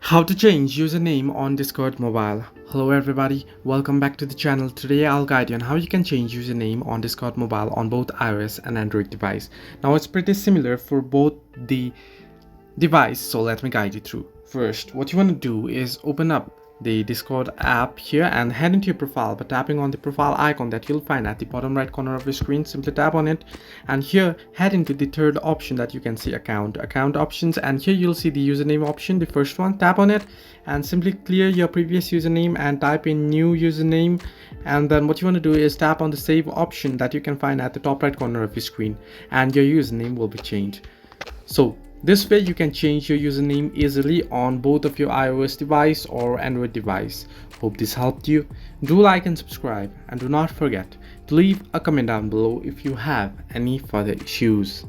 How to change username on Discord mobile. Hello everybody, welcome back to the channel. Today I'll guide you on how you can change username on Discord mobile on both iOS and Android device. Now it's pretty similar for both the device, so let me guide you through. First, what you want to do is open up the Discord app here and head into your profile by tapping on the profile icon that you'll find at the bottom right corner of your screen. Simply tap on it and here head into the third option that you can see, account options, and here you'll see the username option, the first one. Tap on it and simply clear your previous username and type in new username, and then what you want to do is tap on the save option that you can find at the top right corner of your screen and your username will be changed. So this way you can change your username easily on both of your iOS device or Android device. Hope this helped you. Do like and subscribe, and do not forget to leave a comment down below if you have any further issues.